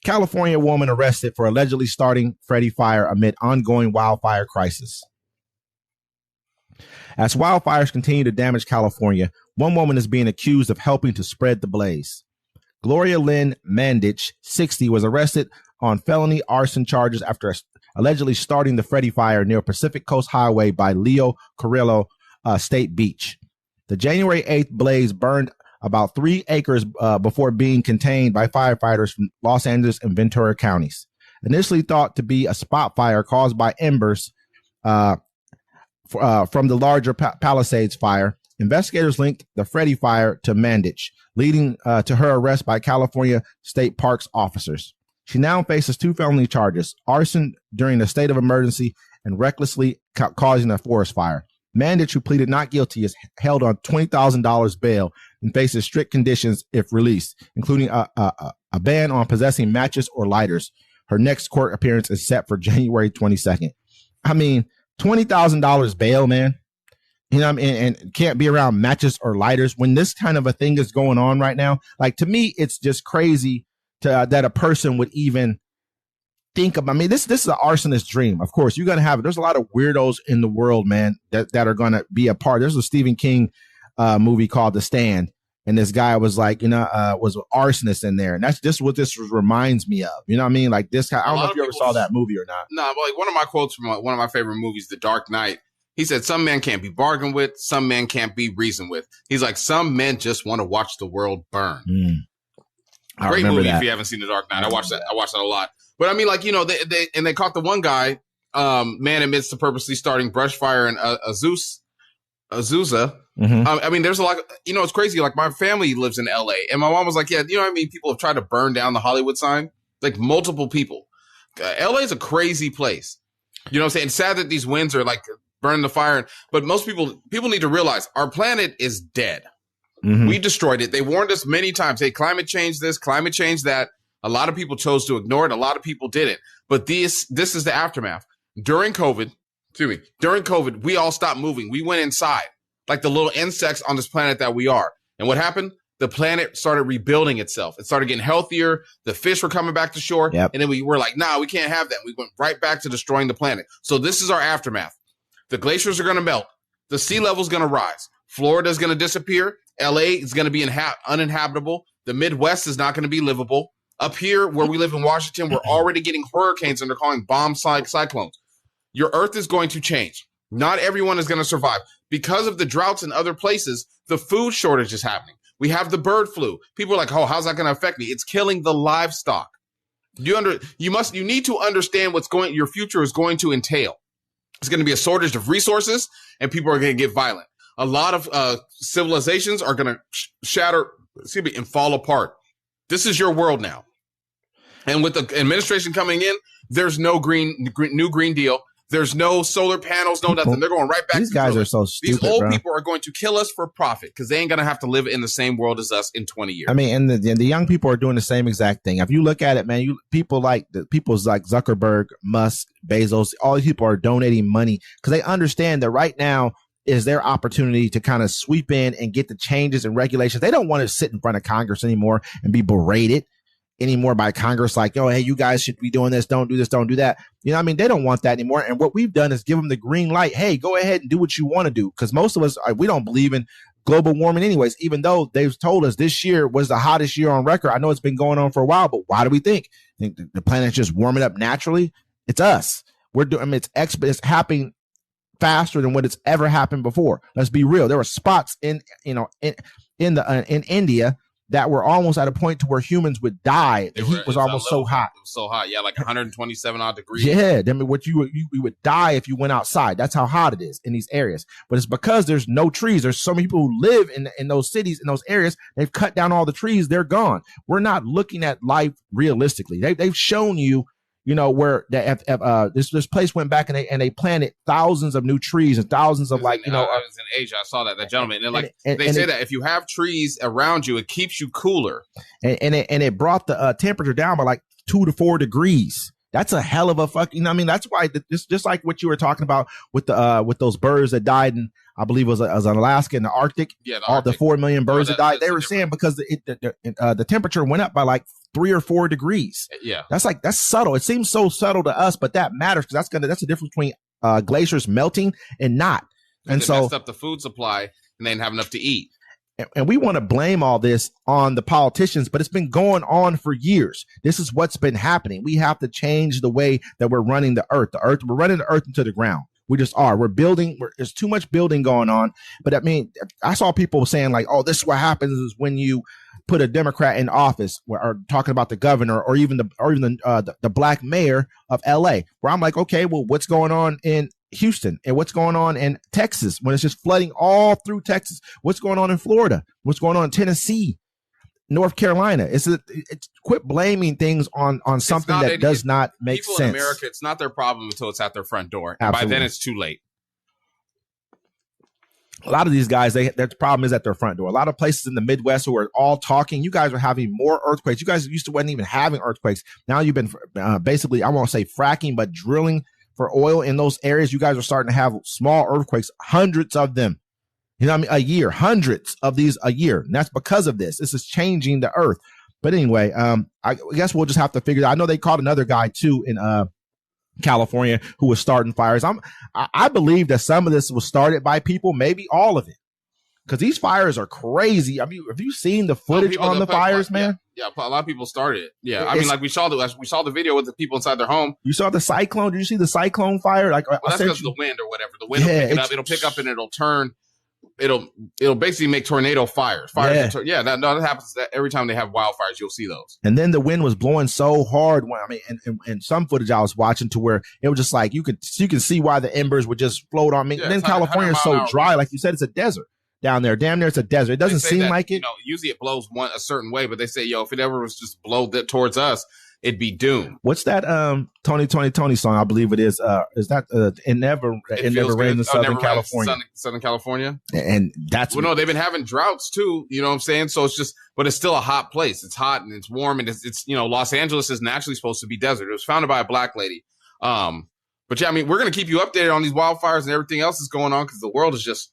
California woman arrested for allegedly starting Freddie fire amid ongoing wildfire crisis. As wildfires continue to damage California, one woman is being accused of helping to spread the blaze. Gloria Lynn Mandich, 60, was arrested on felony arson charges after allegedly starting the Freddie fire near Pacific Coast Highway by Leo Carrillo State Beach. The January 8th blaze burned about 3 acres before being contained by firefighters from Los Angeles and Ventura counties. Initially thought to be a spot fire caused by embers from the larger Palisades fire, investigators linked the Freddie fire to Mandich, leading to her arrest by California State Parks officers. She now faces 2 felony charges: arson during a state of emergency and recklessly causing a forest fire. Mandich, who pleaded not guilty, is held on $20,000 bail and faces strict conditions if released, including a ban on possessing matches or lighters. Her next court appearance is set for January 22nd. I mean, $20,000 bail, man. You know what I mean? And can't be around matches or lighters when this kind of a thing is going on right now. Like, to me, it's just crazy that a person would even think about. I mean, this is an arsonist's dream. Of course, you're going to have it. There's a lot of weirdos in the world, man, that are going to be a part. There's a Stephen King movie called The Stand. And this guy was like, was an arsonist in there. And that's just what this reminds me of. You know what I mean? Like this guy, I don't know if you ever saw that movie or not. No, but like one of my quotes from one of my favorite movies, The Dark Knight, he said, some men can't be bargained with. Some men can't be reasoned with. He's like, some men just want to watch the world burn. Great movie if you haven't seen The Dark Knight. I watched that a lot. But I mean, like, they caught the one guy, man admits to purposely starting brush fire in Azusa. Mm-hmm. I mean, there's a lot, it's crazy. Like my family lives in LA and my mom was like, yeah, I mean? People have tried to burn down the Hollywood sign, like multiple people. LA is a crazy place. You know what I'm saying? It's sad that these winds are like burning the fire, but most people need to realize our planet is dead. Mm-hmm. We destroyed it. They warned us many times. Hey, climate change this, climate change that. A lot of people chose to ignore it. A lot of people didn't. But this is the aftermath. During COVID, we all stopped moving. We went inside like the little insects on this planet that we are. And what happened? The planet started rebuilding itself. It started getting healthier. The fish were coming back to shore. Yep. And then we were like, nah, we can't have that. We went right back to destroying the planet. So this is our aftermath. The glaciers are going to melt. The sea level is going to rise. Florida is going to disappear. LA is going to be uninhabitable. The Midwest is not going to be livable. Up here where we live in Washington, we're already getting hurricanes and they're calling bomb cyclones. Your earth is going to change. Not everyone is going to survive. Because of the droughts in other places, the food shortage is happening. We have the bird flu. People are like, oh, how's that going to affect me? It's killing the livestock. You need to understand your future is going to entail. It's going to be a shortage of resources and people are going to get violent. A lot of civilizations are going to shatter, and fall apart. This is your world now. And with the administration coming in, there's no new Green Deal. There's no solar panels, no nothing. They're going right back. These guys are so stupid. These old people are going to kill us for profit because they ain't going to have to live in the same world as us in 20 years. I mean, and the young people are doing the same exact thing. If you look at it, man, people like Zuckerberg, Musk, Bezos, all these people are donating money because they understand that right now is their opportunity to kind of sweep in and get the changes and regulations. They don't want to sit in front of Congress anymore and be berated anymore by Congress, like, oh, hey, you guys should be doing this, don't do this, don't do that. You know what I mean? They don't want that anymore. And what we've done is give them the green light. Hey, go ahead and do what you want to do. Because most of us, we don't believe in global warming anyways, even though they've told us this year was the hottest year on record. I know it's been going on for a while, but why do we think the planet's just warming up naturally? It's us. We're doing, I mean, it's happening faster than what it's ever happened before. Let's be real. There were spots in India that were almost at a point to where humans would die. The heat was almost so hot. It was so hot. Yeah, like 127 odd degrees. Yeah, I mean, you would die if you went outside. That's how hot it is in these areas. But it's because there's no trees. There's so many people who live in those cities, in those areas. They've cut down all the trees. They're gone. We're not looking at life realistically. They've shown you, where this place went back and they planted thousands of new trees and thousands of I was in Asia. I saw that gentleman. And they say that if you have trees around you, it keeps you cooler. And it brought the temperature down by like 2 to 4 degrees. That's a hell of a fucking, I mean, that's why it's just like what you were talking about with the, with those birds that died in, I believe it was Alaska and the Arctic. Yeah. All the 4 million birds that died. They were saying because the temperature went up by like 3 or 4 degrees. Yeah. That's subtle. It seems so subtle to us, but that matters because that's the difference between glaciers melting and not. And so messed up the food supply and they didn't have enough to eat. And we want to blame all this on the politicians, but it's been going on for years. This is what's been happening. We have to change the way that we're running the earth. We're running the earth into the ground. We just are. We're building. There's too much building going on. But I mean, I saw people saying like, "Oh, this is what happens is when you put a Democrat in office," or talking about the governor, or even the black mayor of L.A. Where I'm like, okay, well, what's going on in Houston and what's going on in Texas when it's just flooding all through Texas? What's going on in Florida? What's going on in Tennessee, North Carolina? It's quit blaming things on something that does not make sense. People in America, it's not their problem until it's at their front door. And by then it's too late. A lot of these guys, their problem is at their front door. A lot of places in the Midwest who are all talking, you guys are having more earthquakes. You guys used to wasn't even having earthquakes. Now you've been basically, I won't say fracking, but drilling for oil in those areas. You guys are starting to have small earthquakes, hundreds of them. You know what I mean? A year, hundreds of these a year. And that's because of this. This is changing the earth. But anyway, I guess we'll just have to figure it out. I know they caught another guy too in California who was starting fires. I believe that some of this was started by people, maybe all of it. Because these fires are crazy. I mean, have you seen the footage on the fires, man? Yeah, a lot of people started it. Yeah, I mean, like we saw the video with the people inside their home. You saw the cyclone? Did you see the cyclone fire? Like, that's because of the wind or whatever. The wind will pick it up. It'll pick up and it'll turn. It'll basically make tornado fires. That happens every time they have wildfires. You'll see those. And then the wind was blowing so hard. And some footage I was watching to where it was just like you can see why the embers would just float on me. Yeah, and then California is so dry, like you said, it's a desert down there. Damn near it's a desert. It doesn't seem like it. Usually it blows a certain way, but they say, if it ever was just blow that towards us, it'd be doomed. What's that Tony song? I believe it is. Is that it never rains in Southern California? Southern California. And that's no, they've been having droughts too. You know what I'm saying? So it's just, but it's still a hot place. It's hot and it's warm and it's Los Angeles is naturally supposed to be desert. It was founded by a black lady. But yeah, I mean, we're gonna keep you updated on these wildfires and everything else that's going on because the world is just